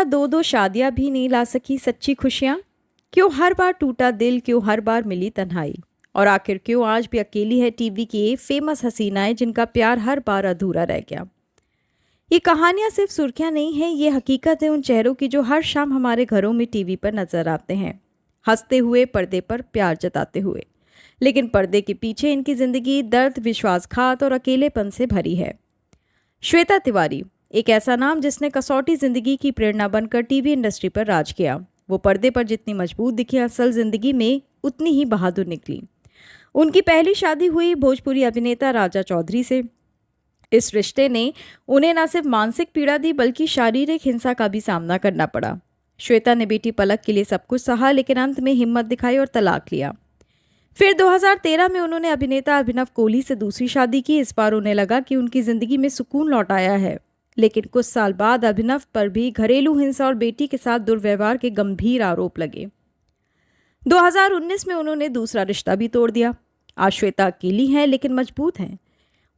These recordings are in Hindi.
क्या दो दो शादियां भी नहीं ला सकी सच्ची खुशियां? क्यों हर बार टूटा दिल, क्यों हर बार मिली तन्हाई? और आखिर क्यों आज भी अकेली है टीवी की ये फेमस हसीनाएं जिनका प्यार हर बार अधूरा रह गया? ये कहानियां सिर्फ सुर्खियां नहीं हैं, ये हकीकत है उन चेहरों की जो हर शाम हमारे घरों में टीवी पर नजर आते हैं, हंसते हुए, पर्दे पर प्यार जताते हुए। लेकिन पर्दे के पीछे इनकी जिंदगी दर्द, विश्वासघात और अकेलेपन से भरी है। श्वेता तिवारी, एक ऐसा नाम जिसने कसौटी जिंदगी की प्रेरणा बनकर टीवी इंडस्ट्री पर राज किया। वो पर्दे पर जितनी मजबूत दिखी, असल जिंदगी में उतनी ही बहादुर निकली। उनकी पहली शादी हुई भोजपुरी अभिनेता राजा चौधरी से। इस रिश्ते ने उन्हें न सिर्फ मानसिक पीड़ा दी बल्कि शारीरिक हिंसा का भी सामना करना पड़ा। श्वेता ने बेटी पलक के लिए सब कुछ सहा, लेकिन अंत में हिम्मत दिखाई और तलाक लिया। फिर 2013 में उन्होंने अभिनेता अभिनव कोहली से दूसरी शादी की। इस बार उन्हें लगा कि उनकी जिंदगी में सुकून लौट आया है, लेकिन कुछ साल बाद अभिनव पर भी घरेलू हिंसा और बेटी के साथ दुर्व्यवहार के गंभीर आरोप लगे। 2019 में उन्होंने दूसरा रिश्ता भी तोड़ दिया। आज श्वेता अकेली हैं लेकिन मजबूत हैं।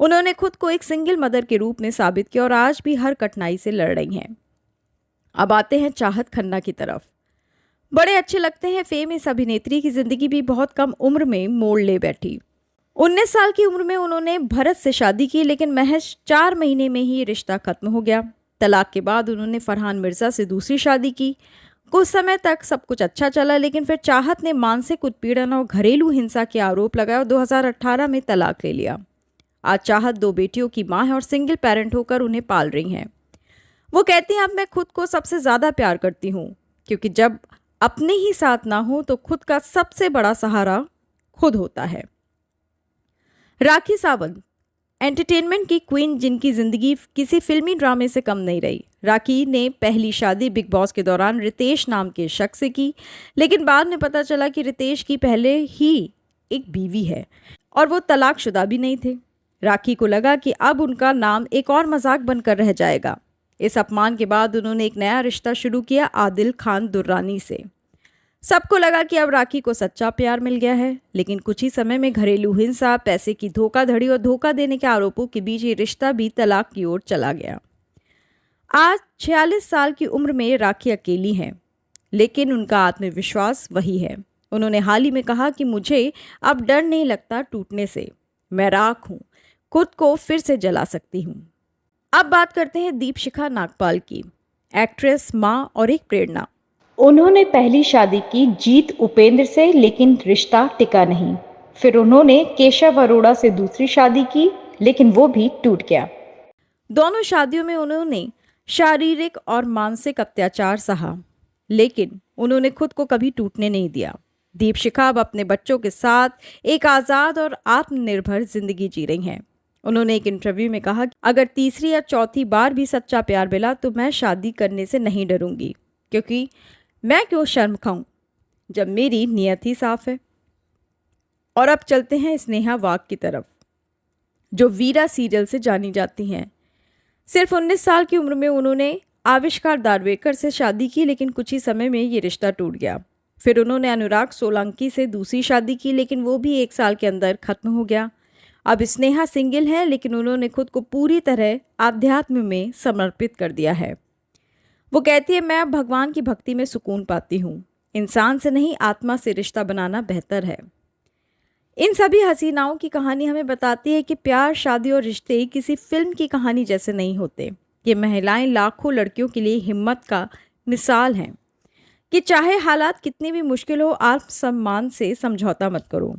उन्होंने खुद को एक सिंगल मदर के रूप में साबित किया और आज भी हर कठिनाई से लड़ रही हैं। अब आते हैं चाहत खन्ना की तरफ। बड़े अच्छे लगते हैं फेम इस अभिनेत्री की जिंदगी भी बहुत कम उम्र में मोड़ ले बैठी। 19 साल की उम्र में उन्होंने भरत से शादी की, लेकिन महज 4 महीने में ही रिश्ता खत्म हो गया। तलाक के बाद उन्होंने फरहान मिर्जा से दूसरी शादी की। कुछ समय तक सब कुछ अच्छा चला, लेकिन फिर चाहत ने मानसिक उत्पीड़न और घरेलू हिंसा के आरोप लगाए और 2018 में तलाक ले लिया। आज चाहत 2 बेटियों की मां है और सिंगल पेरेंट होकर उन्हें पाल रही हैं। वो कहती हैं, अब मैं खुद को सबसे ज्यादा प्यार करती हूँ, क्योंकि जब अपने ही साथ ना हो तो खुद का सबसे बड़ा सहारा खुद होता है। राखी सावंत, एंटरटेनमेंट की क्वीन जिनकी जिंदगी किसी फिल्मी ड्रामे से कम नहीं रही। राखी ने पहली शादी बिग बॉस के दौरान रितेश नाम के शख्स से की, लेकिन बाद में पता चला कि रितेश की पहले ही एक बीवी है और वो तलाकशुदा भी नहीं थे। राखी को लगा कि अब उनका नाम एक और मजाक बनकर रह जाएगा। इस अपमान के बाद उन्होंने एक नया रिश्ता शुरू किया आदिल खान दुर्रानी से। सबको लगा कि अब राखी को सच्चा प्यार मिल गया है, लेकिन कुछ ही समय में घरेलू हिंसा, पैसे की धोखाधड़ी और धोखा देने के आरोपों के बीच ये रिश्ता भी तलाक की ओर चला गया। आज 46 साल की उम्र में राखी अकेली हैं, लेकिन उनका आत्मविश्वास वही है। उन्होंने हाल ही में कहा कि मुझे अब डर नहीं लगता टूटने से, मैं राख हूँ, खुद को फिर से जला सकती हूँ। अब बात करते हैं दीपशिखा नागपाल की, एक्ट्रेस, माँ और एक प्रेरणा। उन्होंने पहली शादी की जीत उपेंद्र से, लेकिन रिश्ता टिका नहीं। फिर उन्होंने केशव अरोड़ा से दूसरी शादी की, लेकिन वो भी टूट गया। दोनों शादियों में उन्होंने शारीरिक और मानसिक अत्याचार सहा, लेकिन उन्होंने खुद को कभी टूटने नहीं दिया। दीपशिखा अब अपने बच्चों के साथ एक आज़ाद और आत्मनिर्भर जिंदगी जी रही हैं। उन्होंने एक इंटरव्यू में कहा कि अगर तीसरी या चौथी बार भी सच्चा प्यार मिला तो मैं शादी करने से नहीं डरूंगी, क्योंकि मैं क्यों शर्म खाऊं जब मेरी नियत ही साफ है। और अब चलते हैं स्नेहा वाघ की तरफ, जो वीरा सीरियल से जानी जाती हैं। सिर्फ 19 साल की उम्र में उन्होंने आविष्कार दारवेकर से शादी की, लेकिन कुछ ही समय में ये रिश्ता टूट गया। फिर उन्होंने अनुराग सोलंकी से दूसरी शादी की, लेकिन वो भी 1 साल के अंदर खत्म हो गया। अब स्नेहा सिंगल है, लेकिन उन्होंने खुद को पूरी तरह आध्यात्म में समर्पित कर दिया है। वो कहती है, मैं अब भगवान की भक्ति में सुकून पाती हूँ। इंसान से नहीं, आत्मा से रिश्ता बनाना बेहतर है। इन सभी हसीनाओं की कहानी हमें बताती है कि प्यार, शादी और रिश्ते किसी फिल्म की कहानी जैसे नहीं होते। ये महिलाएं लाखों लड़कियों के लिए हिम्मत का मिसाल हैं कि चाहे हालात कितनी भी मुश्किल हो, आत्मसम्मान से समझौता मत करो।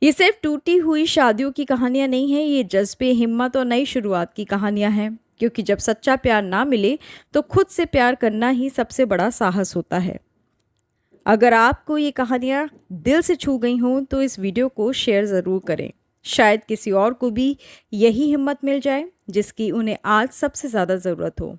ये सिर्फ टूटी हुई शादियों की कहानियां नहीं हैं, ये जज्बे, हिम्मत और नई शुरुआत की कहानियां हैं। क्योंकि जब सच्चा प्यार ना मिले तो खुद से प्यार करना ही सबसे बड़ा साहस होता है। अगर आपको ये कहानियां दिल से छू गई हों तो इस वीडियो को शेयर ज़रूर करें। शायद किसी और को भी यही हिम्मत मिल जाए जिसकी उन्हें आज सबसे ज़्यादा ज़रूरत हो।